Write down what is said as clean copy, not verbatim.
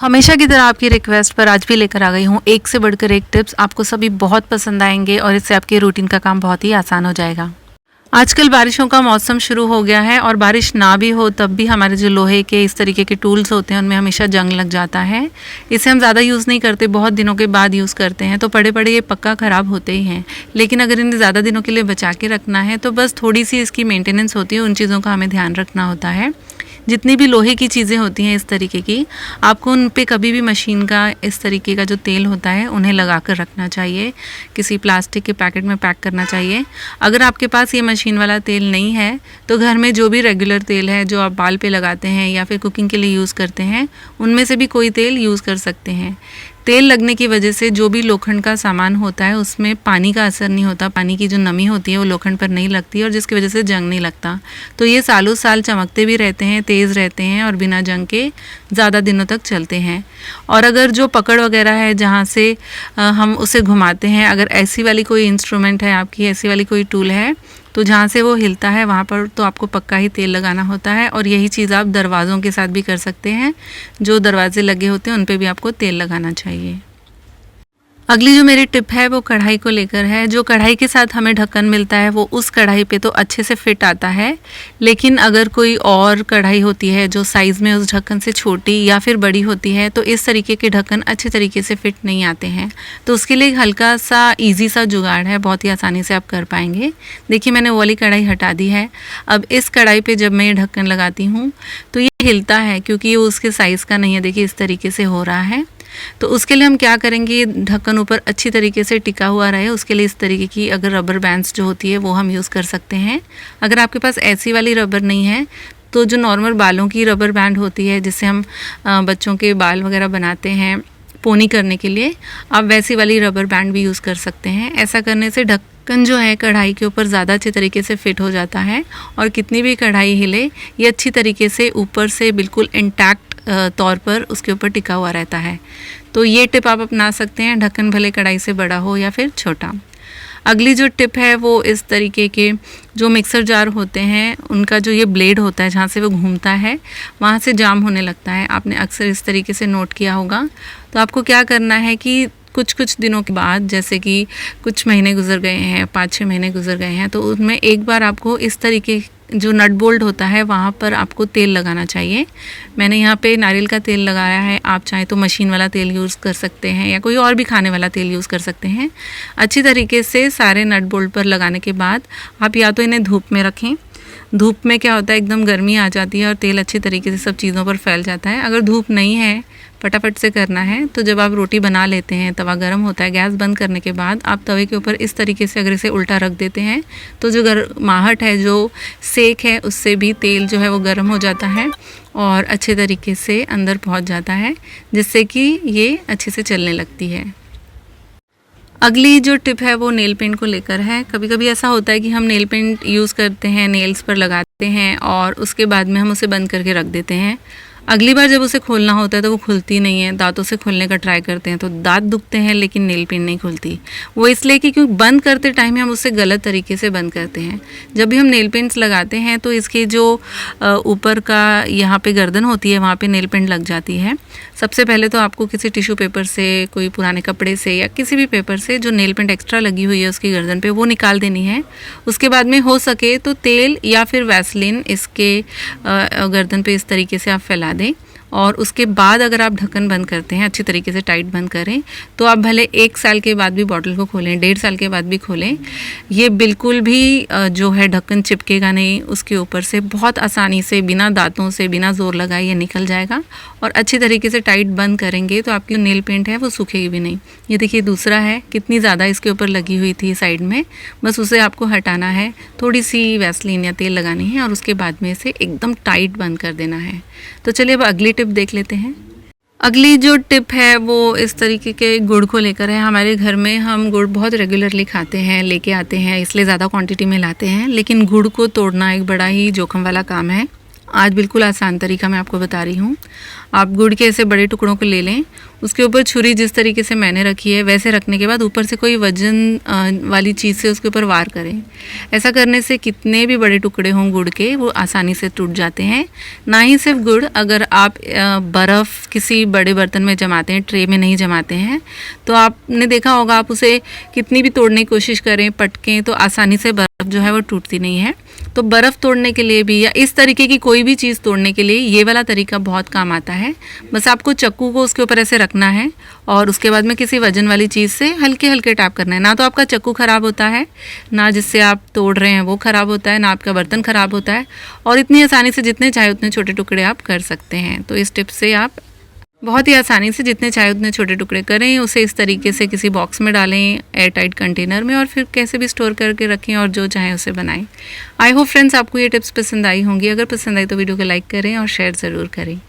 हमेशा की तरह आपकी रिक्वेस्ट पर आज भी लेकर आ गई हूँ एक से बढ़कर एक टिप्स। आपको सभी बहुत पसंद आएंगे और इससे आपके रूटीन का काम बहुत ही आसान हो जाएगा। आजकल बारिशों का मौसम शुरू हो गया है और बारिश ना भी हो तब भी हमारे जो लोहे के इस तरीके के टूल्स होते हैं उनमें हमेशा जंग लग जाता है। इसे हम ज़्यादा यूज़ नहीं करते, बहुत दिनों के बाद यूज़ करते हैं तो पड़े पड़े ये पक्का ख़राब होते ही हैं। लेकिन अगर इन्हें ज़्यादा दिनों के लिए बचा के रखना है तो बस थोड़ी सी इसकी मेंटेनेंस होती है, उन चीज़ों का हमें ध्यान रखना होता है। जितनी भी लोहे की चीज़ें होती हैं इस तरीके की, आपको उन पे कभी भी मशीन का इस तरीके का जो तेल होता है उन्हें लगा कर रखना चाहिए। किसी प्लास्टिक के पैकेट में पैक करना चाहिए। अगर आपके पास ये मशीन वाला तेल नहीं है तो घर में जो भी रेगुलर तेल है जो आप बाल पे लगाते हैं या फिर कुकिंग के लिए यूज़ करते हैं उनमें से भी कोई तेल यूज़ कर सकते हैं। तेल लगने की वजह से जो भी लोखंड का सामान होता है उसमें पानी का असर नहीं होता, पानी की जो नमी होती है वो लोखंड पर नहीं लगती और जिसकी वजह से जंग नहीं लगता। तो ये सालों साल चमकते भी रहते हैं, तेज़ रहते हैं और बिना जंग के ज़्यादा दिनों तक चलते हैं। और अगर जो पकड़ वगैरह है जहाँ से हम उसे घुमाते हैं, अगर ऐसी वाली कोई इंस्ट्रूमेंट है आपकी, ऐसी वाली कोई टूल है तो जहाँ से वो हिलता है वहाँ पर तो आपको पक्का ही तेल लगाना होता है। और यही चीज़ आप दरवाज़ों के साथ भी कर सकते हैं। जो दरवाजे लगे होते हैं उन पे भी आपको तेल लगाना चाहिए। अगली जो मेरी टिप है वो कढ़ाई को लेकर है। जो कढ़ाई के साथ हमें ढक्कन मिलता है वो उस कढ़ाई पे तो अच्छे से फिट आता है, लेकिन अगर कोई और कढ़ाई होती है जो साइज़ में उस ढक्कन से छोटी या फिर बड़ी होती है तो इस तरीके के ढक्कन अच्छे तरीके से फिट नहीं आते हैं। तो उसके लिए एक हल्का सा ईजी सा जुगाड़ है, बहुत ही आसानी से आप कर पाएंगे। देखिए मैंने वो वाली कढ़ाई हटा दी है। अब इस कढ़ाई पर जब मैं ये ढक्कन लगाती हूँ तो ये हिलता है क्योंकि ये उसके साइज़ का नहीं है। देखिए इस तरीके से हो रहा है। तो उसके लिए हम क्या करेंगे, ढक्कन ऊपर अच्छी तरीके से टिका हुआ रहे उसके लिए इस तरीके की अगर रबर बैंड्स जो होती है वो हम यूज़ कर सकते हैं। अगर आपके पास ऐसी वाली रबर नहीं है तो जो नॉर्मल बालों की रबर बैंड होती है जिससे हम बच्चों के बाल वगैरह बनाते हैं पोनी करने के लिए, आप वैसी वाली रबर बैंड भी यूज़ कर सकते हैं। ऐसा करने से ढक्कन जो है कढ़ाई के ऊपर ज़्यादा अच्छे तरीके से फिट हो जाता है और कितनी भी कढ़ाई हिले ये अच्छी तरीके से ऊपर से बिल्कुल इंटैक्ट तौर पर उसके ऊपर टिका हुआ रहता है। तो ये टिप आप अपना सकते हैं, ढक्कन भले कढ़ाई से बड़ा हो या फिर छोटा। अगली जो टिप है वो इस तरीके के जो मिक्सर जार होते हैं उनका जो ये ब्लेड होता है जहाँ से वो घूमता है वहाँ से जाम होने लगता है। आपने अक्सर इस तरीके से नोट किया होगा। तो आपको क्या करना है कि कुछ दिनों के बाद, जैसे कि कुछ महीने गुजर गए हैं, 5-6 महीने गुजर गए हैं, तो उनमें एक बार आपको इस तरीके जो नट बोल्ट होता है वहाँ पर आपको तेल लगाना चाहिए। मैंने यहाँ पे नारियल का तेल लगाया है, आप चाहें तो मशीन वाला तेल यूज़ कर सकते हैं या कोई और भी खाने वाला तेल यूज़ कर सकते हैं। अच्छी तरीके से सारे नट बोल्ट पर लगाने के बाद आप या तो इन्हें धूप में रखें। धूप में क्या होता है, एकदम गर्मी आ जाती है और तेल अच्छी तरीके से सब चीज़ों पर फैल जाता है। अगर धूप नहीं है, फटाफट से करना है तो जब आप रोटी बना लेते हैं, तवा गर्म होता है, गैस बंद करने के बाद आप तवे के ऊपर इस तरीके से अगर इसे उल्टा रख देते हैं तो जो गर्माहट है, जो सेक है, उससे भी तेल जो है वो गर्म हो जाता है और अच्छे तरीके से अंदर पहुंच जाता है, जिससे कि ये अच्छे से चलने लगती है। अगली जो टिप है वो नेल पेंट को लेकर है। कभी कभी ऐसा होता है कि हम नेल पेंट यूज़ करते हैं, नेल्स पर लगाते हैं और उसके बाद में हम उसे बंद करके रख देते हैं। अगली बार जब उसे खोलना होता है तो वो खुलती नहीं है। दांतों से खोलने का ट्राई करते हैं तो दांत दुखते हैं लेकिन नेल पेंट नहीं खुलती। वो इसलिए कि क्योंकि बंद करते टाइम हम उसे गलत तरीके से बंद करते हैं। जब भी हम नेल पेंट्स लगाते हैं तो इसके जो ऊपर का यहाँ पे गर्दन होती है वहाँ पे नेल पेंट लग जाती है। सबसे पहले तो आपको किसी टिश्यू पेपर से, कोई पुराने कपड़े से या किसी भी पेपर से जो नेल पेंट एक्स्ट्रा लगी हुई है उसकी गर्दन पे वो निकाल देनी है। उसके बाद में हो सके तो तेल या फिर वैसलीन इसके गर्दन पे इस तरीके से आप फैला दें और उसके बाद अगर आप ढक्कन बंद करते हैं, अच्छी तरीके से टाइट बंद करें, तो आप भले 1 साल के बाद भी बॉटल को खोलें, 1.5 साल के बाद भी खोलें, ये बिल्कुल भी जो है ढक्कन चिपकेगा नहीं। उसके ऊपर से बहुत आसानी से बिना दांतों से, बिना ज़ोर लगाए ये निकल जाएगा। और अच्छी तरीके से टाइट बंद करेंगे तो आपकी नेल पेंट है वो सूखेगी भी नहीं। ये देखिए दूसरा है, कितनी ज़्यादा इसके ऊपर लगी हुई थी साइड में, बस उसे आपको हटाना है, थोड़ी सी वैसलीन या तेल लगानी है और उसके बाद में इसे एकदम टाइट बंद कर देना है। तो चलिए अब अगली टिप देख लेते हैं। अगली जो टिप है वो इस तरीके के गुड़ को लेकर है। हमारे घर में हम गुड़ बहुत रेगुलरली खाते हैं, लेके आते हैं, इसलिए ज़्यादा क्वांटिटी में लाते हैं। लेकिन गुड़ को तोड़ना एक बड़ा ही जोखिम वाला काम है। आज बिल्कुल आसान तरीका मैं आपको बता रही हूँ। आप गुड़ के ऐसे बड़े टुकड़ों को ले लें, उसके ऊपर छुरी जिस तरीके से मैंने रखी है वैसे रखने के बाद ऊपर से कोई वजन वाली चीज़ से उसके ऊपर वार करें। ऐसा करने से कितने भी बड़े टुकड़े हों गुड़ के वो आसानी से टूट जाते हैं। ना ही सिर्फ गुड़, अगर आप बर्फ़ किसी बड़े बर्तन में जमाते हैं, ट्रे में नहीं जमाते हैं, तो आपने देखा होगा आप उसे कितनी भी तोड़ने की कोशिश करें, पटकें, तो आसानी से बर्फ़ जो है वो टूटती नहीं है। तो बर्फ़ तोड़ने के लिए भी या इस तरीके की कोई भी चीज़ तोड़ने के लिए ये वाला तरीका बहुत काम आता है। बस आपको चक्कू को उसके ऊपर ऐसे रखना है और उसके बाद में किसी वजन वाली चीज़ से हल्के हल्के टैप करना है। ना तो आपका चक्कू ख़राब होता है, ना जिससे आप तोड़ रहे हैं वो ख़राब होता है, ना आपका बर्तन ख़राब होता है, और इतनी आसानी से जितने चाहे उतने छोटे टुकड़े आप कर सकते हैं। तो इस टिप से आप बहुत ही आसानी से जितने चाहे उतने छोटे टुकड़े करें, उसे इस तरीके से किसी बॉक्स में डालें, एयर टाइट कंटेनर में, और फिर कैसे भी स्टोर करके रखें और जो चाहें उसे बनाएं। आई होप फ्रेंड्स आपको ये टिप्स पसंद आई होंगी। अगर पसंद आई तो वीडियो को लाइक करें और शेयर ज़रूर करें।